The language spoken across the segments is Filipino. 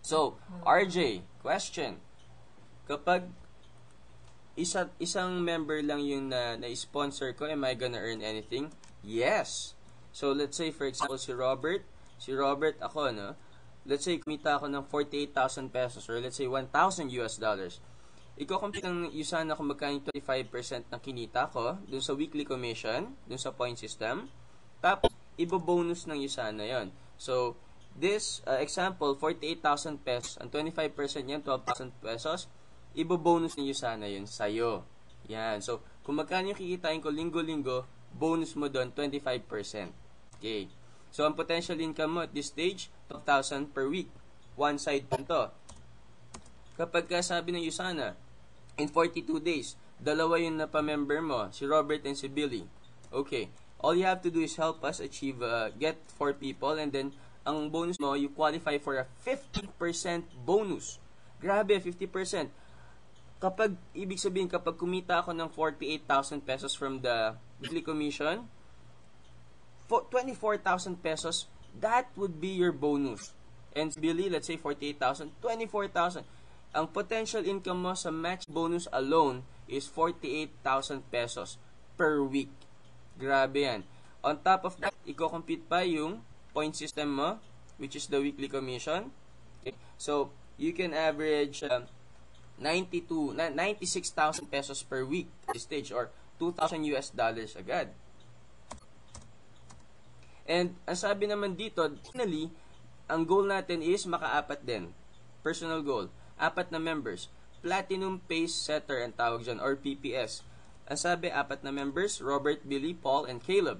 So, RJ, question. Kapag isang member lang yung na-sponsor ko, am I gonna earn anything? Yes. So, let's say, for example, si Robert, ako, no? Let's say, kumita ako ng 48,000 pesos or let's say, 1,000 US dollars. Iko-compute ng Usana kung magkano 25% ng kinita ko dun sa weekly commission, dun sa point system. Tapos, ibo-bonus ng Usana yon. So, this example, 48,000 pesos, ang 25% yan, 12,000 pesos, ibo-bonus ng Usana yun sa'yo. Yan. So, kung magkano yung kikitain ko linggo-linggo, bonus mo doon, 25%. Okay. So, ang potential income mo at this stage, 12,000 per week. One side po to. Kapag sabi ng Usana, in 42 days, dalawa yung napamember mo, si Robert and si Billy. Okay. All you have to do is help us achieve, get 4 people, and then, ang bonus mo, you qualify for a 50% bonus. Grabe, 50%. Kapag, ibig sabihin, kapag kumita ako ng 48,000 pesos from the weekly commission, 24,000 pesos, that would be your bonus. And Billy, let's say 48,000, 24,000. Ang potential income mo sa match bonus alone is 48,000 pesos per week. Grabe yan. On top of that, i-compute pa yung point system mo, which is the weekly commission. Okay? So, you can average 96,000 pesos per week at this stage, or 2,000 US dollars agad. And, ang sabi naman dito, finally, ang goal natin is makaapat din. Personal goal. 4 na members. Platinum Pace Setter ang tawag dyan, or PPS. Ang sabi, 4 na members, Robert, Billy, Paul, and Caleb.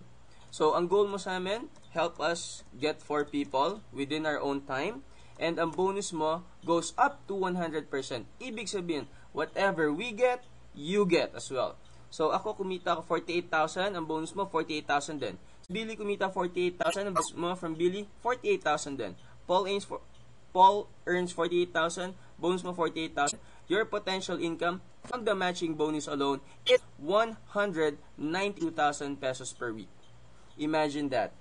So, ang goal mo sa amin, help us get 4 people within our own time. And ang bonus mo goes up to 100%. Ibig sabihin, whatever we get, you get as well. So, ako kumita ko 48,000, ang bonus mo 48,000 din. Billy kumita 48,000, ang bonus mo from Billy 48,000 din. Paul earns 48,000, bonus mo 48,000. Your potential income from the matching bonus alone is 192,000 pesos per week. Imagine that.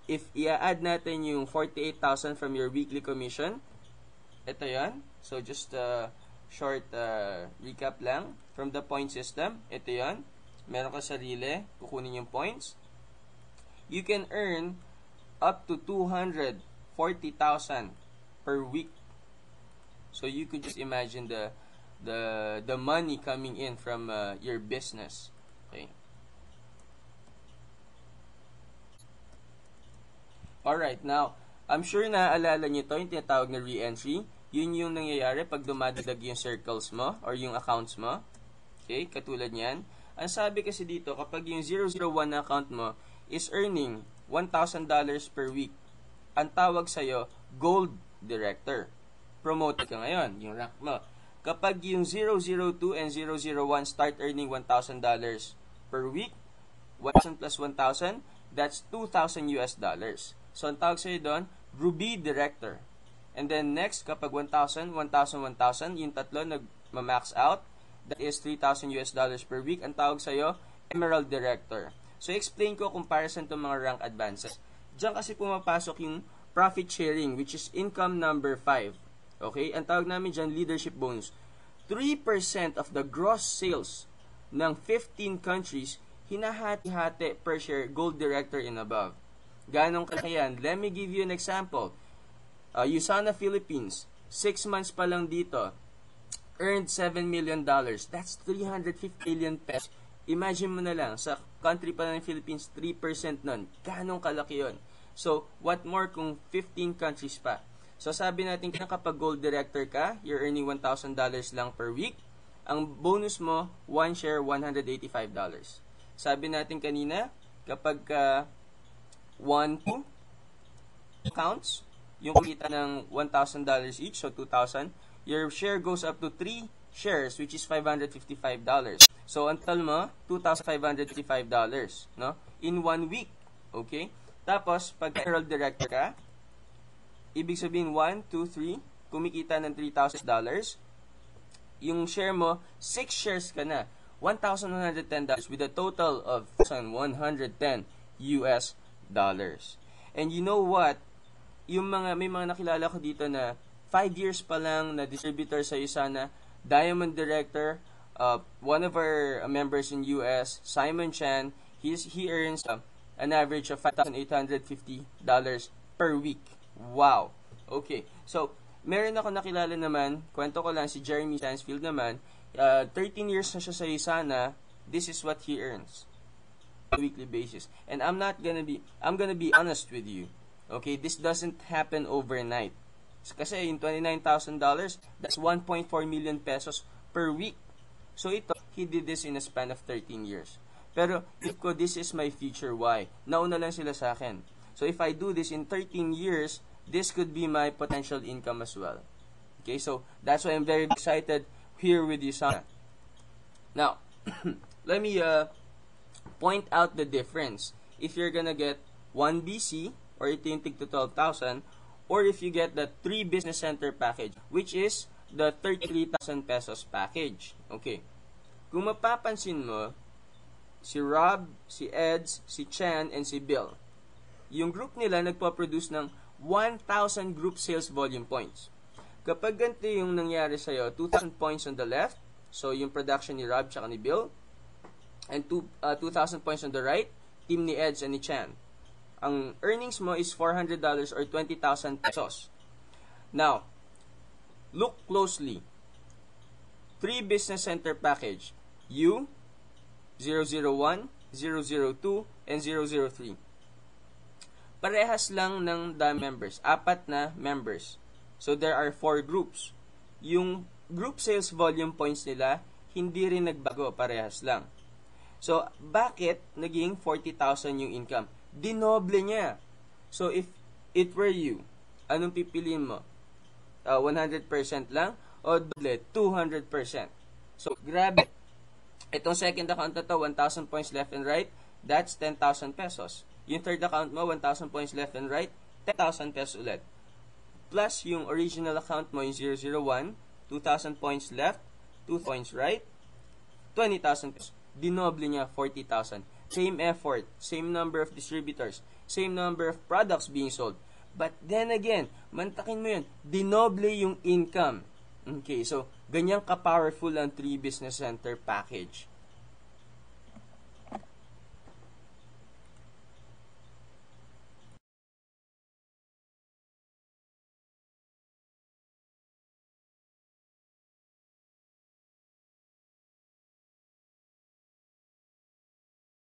If i-add natin yung 48,000 from your weekly commission, ito yan. So, just short recap lang. From the point system, ito yan. Meron ka sarili, kukunin yung points. You can earn up to 240,000 per week. So, you could just imagine the money coming in from your business. Okay. Alright, now, I'm sure naaalala nyo to, yung tinatawag na re-entry. Yun yung nangyayari pag dumadadag yung circles mo or yung accounts mo. Okay, katulad nyan. Ang sabi kasi dito, kapag yung 001 na account mo is earning $1,000 per week, ang tawag sa'yo, Gold Director. Promoted ka ngayon, yung rank mo. Kapag yung 002 and 001 start earning $1,000 per week, 1,000 plus 1,000, that's 2,000 US dollars. So, ang tawag sa'yo doon, Ruby Director. And then, next, kapag 1,000, 1,000, 1,000, yung tatlo nag-max out, that is 3,000 US dollars per week. Ang tawag sa'yo, Emerald Director. So, explain ko comparison to mga rank advances. Diyan kasi pumapasok yung profit sharing, which is income number 5. Okay? Ang tawag namin dyan, leadership bonus. 3% of the gross sales ng 15 countries, hinahati-hati per share, Gold Director and above. Ganong kalaki yan? Let me give you an example. Usana Philippines, 6 months pa lang dito, earned $7 million. That's 350 million pesos. Imagine mo na lang, sa country pa lang ng Philippines, 3% nun. Ganong kalaki yun? So, what more kung 15 countries pa? So, sabi natin kapag Gold Director ka, you're earning $1,000 lang per week. Ang bonus mo, 1 share, $185. Sabi natin kanina, kapag 1, 2 counts, yung kita ng $1,000 each, so 2,000, your share goes up to 3 shares, which is $555. So, ang total mo, $2,555, no? In 1 week. Okay? Tapos, pag Herald Director ka, ibig sabihin 1, 2, 3, kumikita ng $3,000, yung share mo, 6 shares ka na, $1,110 with a total of $1,110 US dollars. And you know what? may mga nakilala ko dito na 5 years pa lang na distributor sa Sana, Diamond Director, one of our members in US, Simon Chan, he earns an average of $5,850 per week. Wow. Okay. So, meron ako nakilala naman, kwento ko lang, si Jeremy Stansfield naman, 13 years na siya sa Sana, this is what he earns on a weekly basis. And I'm gonna be honest with you. Okay, this doesn't happen overnight. Kasi yung $29,000, that's 1.4 million pesos per week. So ito, he did this in a span of 13 years. Pero if ko, this is my future why. Nauna lang sila sa akin. So if I do this in 13 years, this could be my potential income as well. Okay, so that's why I'm very excited here with you, Sana. Now, let me point out the difference. If you're gonna get 1 BC, or ito yung tig to 12,000, or if you get the 3 business center package, which is the 33,000 pesos package. Okay. Kung mapapansin mo, si Rob, si Eds, si Chan, and si Bill, yung group nila nagpo-produce ng 1,000 group sales volume points. Kapag ganito yung nangyari sa'yo, 2,000 points on the left, so yung production ni Rob tsaka ni Bill, and 2,000 points on the right, team ni Eds and ni Chan. Ang earnings mo is $400 or 20,000 pesos. Now, look closely. 3 business center package. U, 001, 002, and 003. Parehas lang ng members. 4 na members. So, there are 4 groups. Yung group sales volume points nila, hindi rin nagbago. Parehas lang. So, bakit naging 40,000 yung income? Dinoble niya. So, if it were you, anong pipiliin mo? 100% lang o doble 200%? So, grabe. Itong second account na to, 1,000 points left and right, that's 10,000 pesos. Yung third account mo, 1,000 points left and right, 10,000 pesos ulit. Plus, yung original account mo, yung 001, 2,000 points left, 2 points right, 20,000 pesos. Dinoble niya, 40,000. Same effort, same number of distributors, same number of products being sold. But then again, mantakin mo yun, dinoble yung income. Okay, so, ganyan ka-powerful ang 3 business center package.